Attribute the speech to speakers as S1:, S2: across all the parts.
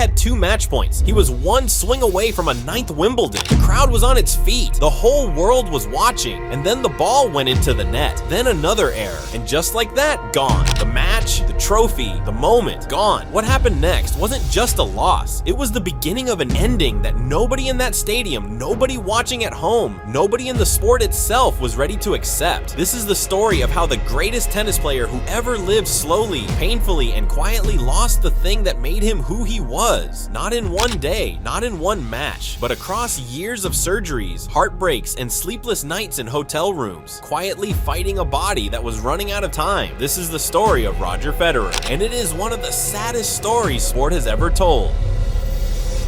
S1: had 2 match points. He was 1 swing away from a 9th Wimbledon. The crowd was on its feet. The whole world was watching. And then the ball went into the net. Then another error. And just like that, gone. The match, the trophy, the moment, gone. What happened next wasn't just a loss. It was the beginning of an ending that nobody in that stadium, nobody watching at home, nobody in the sport itself was ready to accept. This is the story of how the greatest tennis player who ever lived slowly, painfully, and quietly lost the thing that made him who he was. Not in one day, not in one match, but across years of surgeries, heartbreaks, and sleepless nights in hotel rooms, quietly fighting a body that was running out of time. This is the story of Roger Federer, and it is one of the saddest stories sport has ever told.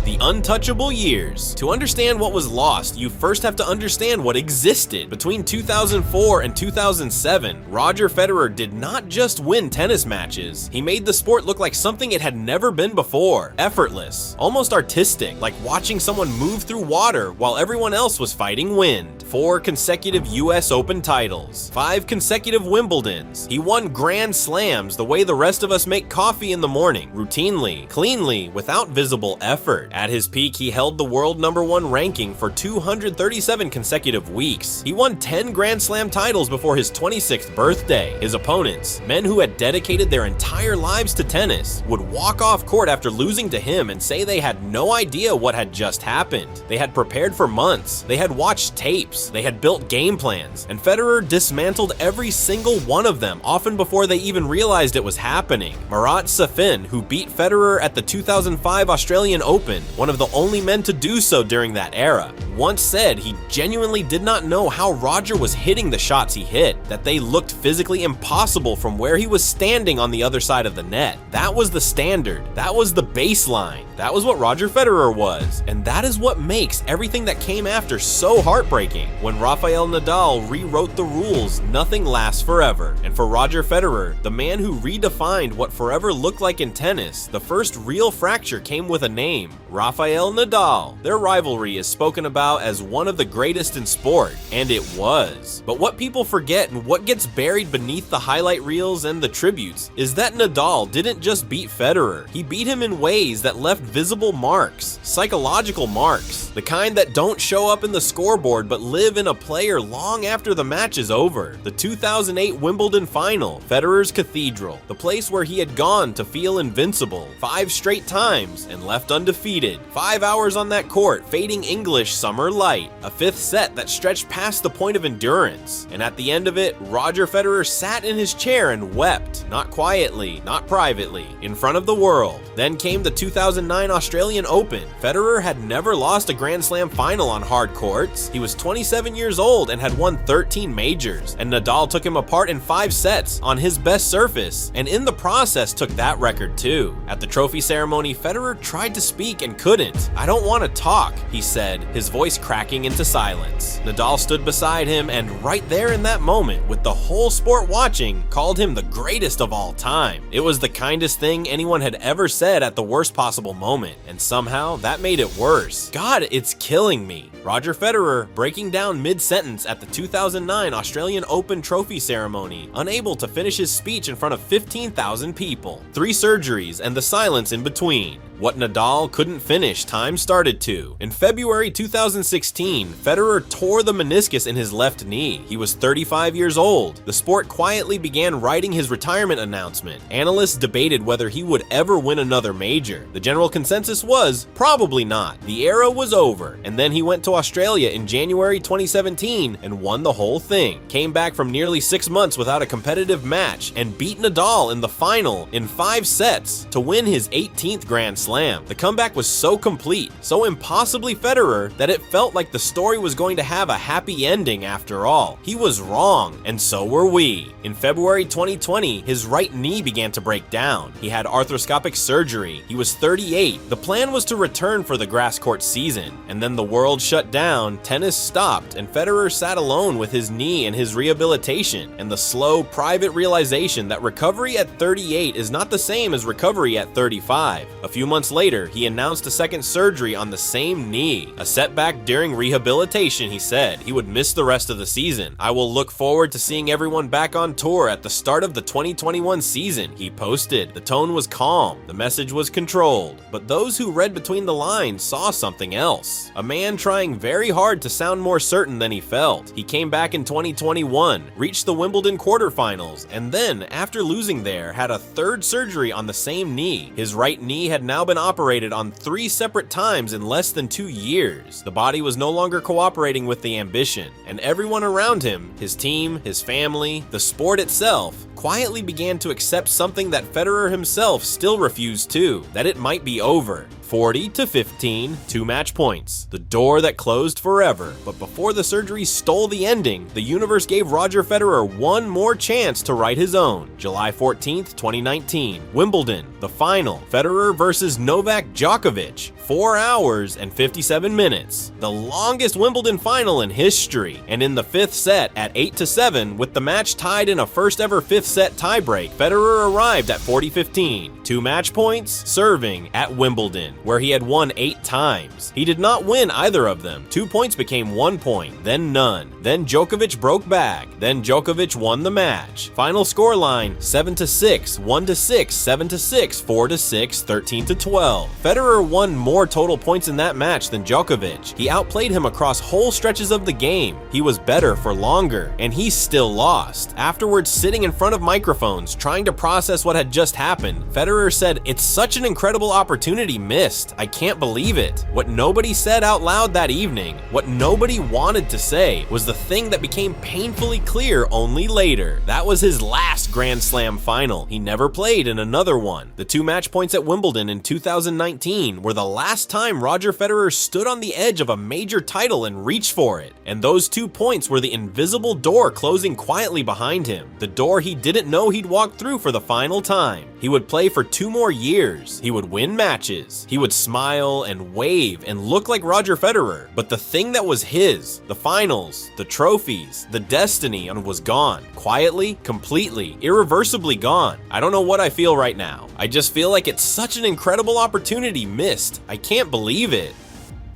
S1: The untouchable years. To understand what was lost, you first have to understand what existed. Between 2004 and 2007, Roger Federer did not just win tennis matches. He made the sport look like something it had never been before. Effortless, almost artistic, like watching someone move through water while everyone else was fighting wind. 4 consecutive US Open titles, 5 consecutive Wimbledons. He won Grand Slams the way the rest of us make coffee in the morning, routinely, cleanly, without visible effort. At his peak, he held the world #1 ranking for 237 consecutive weeks. He won 10 Grand Slam titles before his 26th birthday. His opponents, men who had dedicated their entire lives to tennis, would walk off court after losing to him and say they had no idea what had just happened. They had prepared for months, they had watched tapes, they had built game plans, and Federer dismantled every single one of them, often before they even realized it was happening. Marat Safin, who beat Federer at the 2005 Australian Open, one of the only men to do so during that era, once said he genuinely did not know how Roger was hitting the shots he hit, that they looked physically impossible from where he was standing on the other side of the net. That was the standard. That was the baseline. That was what Roger Federer was. And that is what makes everything that came after so heartbreaking. When Rafael Nadal rewrote the rules, nothing lasts forever. And for Roger Federer, the man who redefined what forever looked like in tennis, the first real fracture came with a name: Rafael Nadal. Their rivalry is spoken about as one of the greatest in sport, and it was. But what people forget and what gets buried beneath the highlight reels and the tributes is that Nadal didn't just beat Federer. He beat him in ways that left visible marks, psychological marks, the kind that don't show up in the scoreboard but live in a player long after the match is over. The 2008 Wimbledon final, Federer's cathedral, the place where he had gone to feel invincible 5 straight times and left undefeated. 5 hours on that court, fading English summer light, a 5th set that stretched past the point of endurance. And at the end of it, Roger Federer sat in his chair and wept, not quietly, not privately, in front of the world. Then came the 2009 Australian Open. Federer had never lost a Grand Slam final on hard courts. He was 27 years old and had won 13 majors, and Nadal took him apart in 5 sets on his best surface, and in the process took that record too. At the trophy ceremony, Federer tried to speak and couldn't. "I don't want to talk," he said, his voice cracking into silence. Nadal stood beside him and right there in that moment, with the whole sport watching, called him the greatest of all time. It was the kindest thing anyone had ever said at the worst possible moment, and somehow that made it worse. God, it's killing me. Roger Federer breaking down mid-sentence at the 2009 Australian Open trophy ceremony, unable to finish his speech in front of 15,000 people. 3 surgeries and the silence in between. What Nadal couldn't finish, time started to. In February 2016, Federer tore the meniscus in his left knee. He was 35 years old. The sport quietly began writing his retirement announcement. Analysts debated whether he would ever win another major. The general consensus was, probably not. The era was over, and then he went to Australia in January 2017 and won the whole thing. Came back from nearly 6 months without a competitive match and beat Nadal in the final in 5 sets to win his 18th Grand Slam. The comeback was so complete, so impossibly Federer, that it felt like the story was going to have a happy ending after all. He was wrong, and so were we. In February 2020, his right knee began to break down. He had arthroscopic surgery. He was 38. The plan was to return for the grass court season, and then the world shut down, tennis stopped, and Federer sat alone with his knee and his rehabilitation, and the slow, private realization that recovery at 38 is not the same as recovery at 35. A few months months later, he announced a second surgery on the same knee. A setback during rehabilitation, he said. He would miss the rest of the season. "I will look forward to seeing everyone back on tour at the start of the 2021 season," he posted. The tone was calm, the message was controlled, but those who read between the lines saw something else. A man trying very hard to sound more certain than he felt. He came back in 2021, reached the Wimbledon quarterfinals, and then, after losing there, had a third surgery on the same knee. His right knee had now been operated on 3 separate times in less than 2 years. The body was no longer cooperating with the ambition, and everyone around him, his team, his family, the sport itself, quietly began to accept something that Federer himself still refused to, that it might be over. 40-15, 2 match points. The door that closed forever. But before the surgery stole the ending, the universe gave Roger Federer one more chance to write his own. July 14th, 2019, Wimbledon, the final. Federer versus Novak Djokovic. 4 hours and 57 minutes. The longest Wimbledon final in history. And in the 5th set at 8-7, with the match tied in a first ever 5th set tiebreak, Federer arrived at 40-15. 2 match points, serving at Wimbledon, where he had won 8 times. He did not win either of them. 2 points became 1 point, then none. Then Djokovic broke back. Then Djokovic won the match. Final scoreline, 7-6, 1-6, 7-6, 4-6, 13-12. Federer won more total points in that match than Djokovic. He outplayed him across whole stretches of the game. He was better for longer, and he still lost. Afterwards, sitting in front of microphones, trying to process what had just happened, Federer said, "It's such an incredible opportunity missed. I can't believe it." What nobody said out loud that evening, what nobody wanted to say, was the thing that became painfully clear only later. That was his last Grand Slam final. He never played in another one. The 2 match points at Wimbledon in 2019 were the last time Roger Federer stood on the edge of a major title and reached for it. And those 2 points were the invisible door closing quietly behind him. The door he didn't know he'd walk through for the final time. He would play for 2 more years. He would win matches. He would smile and wave and look like Roger Federer. But the thing that was his, the finals, the trophies, the destiny, was gone. Quietly, completely, irreversibly gone. I don't know what I feel right now. I just feel like it's such an incredible opportunity missed. I can't believe it.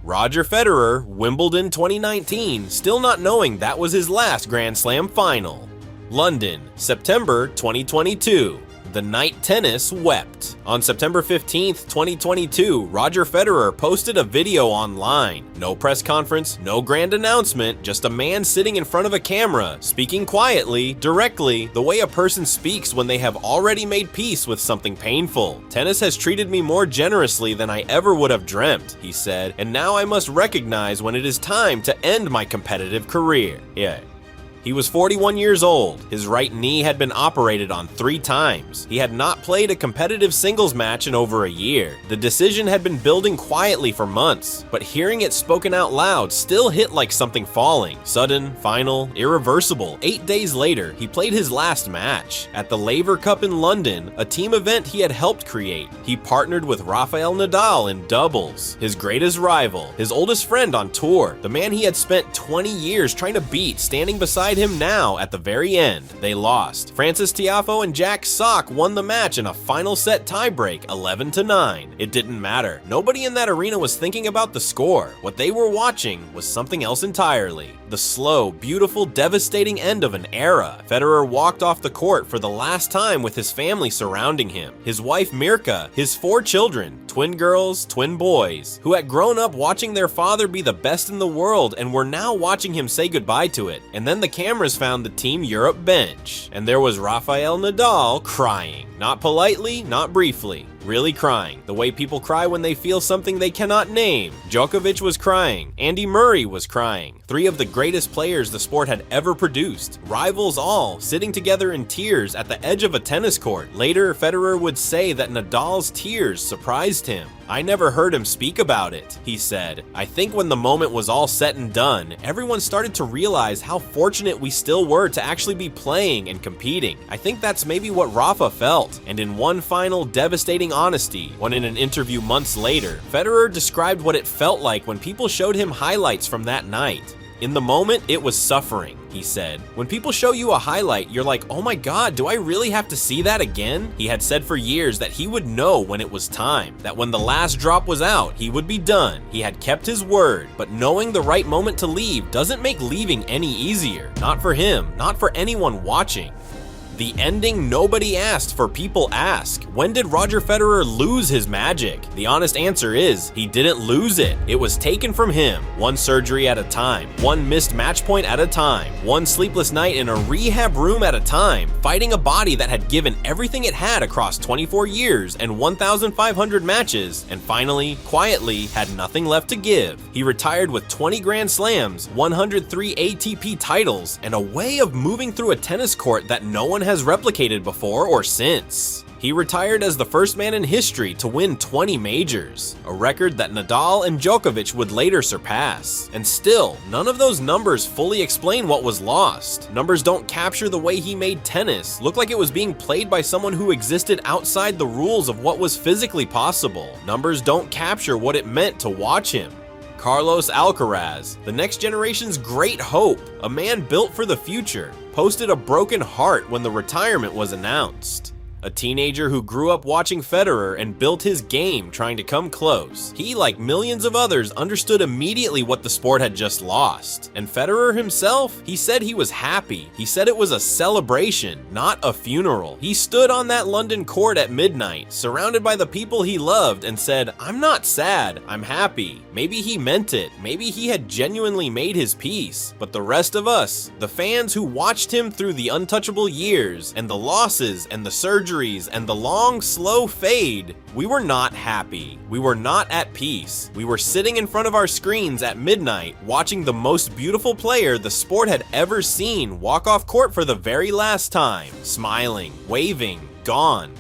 S1: Roger Federer, Wimbledon 2019, still not knowing that was his last Grand Slam final. London, September 2022. The night tennis wept. On September 15th, 2022, Roger Federer posted a video online. No press conference, no grand announcement, just a man sitting in front of a camera, speaking quietly, directly, the way a person speaks when they have already made peace with something painful. "Tennis has treated me more generously than I ever would have dreamt," he said, "and now I must recognize when it is time to end my competitive career." He was 41 years old. His right knee had been operated on 3 times. He had not played a competitive singles match in over a year. The decision had been building quietly for months, but hearing it spoken out loud still hit like something falling. Sudden, final, irreversible. 8 days later, he played his last match. At the Laver Cup in London, a team event he had helped create. He partnered with Rafael Nadal in doubles, his greatest rival, his oldest friend on tour, the man he had spent 20 years trying to beat, standing beside him now at the very end. They lost. Francis Tiafoe and Jack Sock won the match in a final set tiebreak, 11-9. It didn't matter. Nobody in that arena was thinking about the score. What they were watching was something else entirely. The slow, beautiful, devastating end of an era. Federer walked off the court for the last time with his family surrounding him. His wife Mirka, his 4 children, twin girls, twin boys, who had grown up watching their father be the best in the world and were now watching him say goodbye to it. And then the cameras found the Team Europe bench, and there was Rafael Nadal crying. Not politely, not briefly. Really crying, the way people cry when they feel something they cannot name. Djokovic was crying. Andy Murray was crying. 3 of the greatest players the sport had ever produced. Rivals all, sitting together in tears at the edge of a tennis court. Later, Federer would say that Nadal's tears surprised him. "I never heard him speak about it," he said. "I think when the moment was all said and done, everyone started to realize how fortunate we still were to actually be playing and competing. I think that's maybe what Rafa felt." And in one final devastating honesty, when in an interview months later, Federer described what it felt like when people showed him highlights from that night. In the moment, it was suffering. he said. When people show you a highlight, you're like, oh my god, do I really have to see that again? He had said for years that he would know when it was time, that when the last drop was out, he would be done. He had kept his word, but knowing the right moment to leave doesn't make leaving any easier. Not for him, not for anyone watching. The ending nobody asked for, people ask. When did Roger Federer lose his magic? The honest answer is, he didn't lose it. It was taken from him, one surgery at a time, one missed match point at a time, one sleepless night in a rehab room at a time, fighting a body that had given everything it had across 24 years and 1,500 matches, and finally, quietly, had nothing left to give. He retired with 20 Grand Slams, 103 ATP titles, and a way of moving through a tennis court that no one has replicated before or since. He retired as the first man in history to win 20 majors, a record that Nadal and Djokovic would later surpass. And still, none of those numbers fully explain what was lost. Numbers don't capture the way he made tennis look like it was being played by someone who existed outside the rules of what was physically possible. Numbers don't capture what it meant to watch him. Carlos Alcaraz, the next generation's great hope, a man built for the future, posted a broken heart when the retirement was announced. A teenager who grew up watching Federer and built his game trying to come close. He, like millions of others, understood immediately what the sport had just lost. And Federer himself, he said he was happy. He said it was a celebration, not a funeral. He stood on that London court at midnight, surrounded by the people he loved, and said, "I'm not sad, I'm happy." Maybe he meant it. Maybe he had genuinely made his peace. But the rest of us, the fans who watched him through the untouchable years, and the losses, and the surgeries, and the long, slow fade, we were not happy. We were not at peace. We were sitting in front of our screens at midnight, watching the most beautiful player the sport had ever seen walk off court for the very last time, smiling, waving, gone.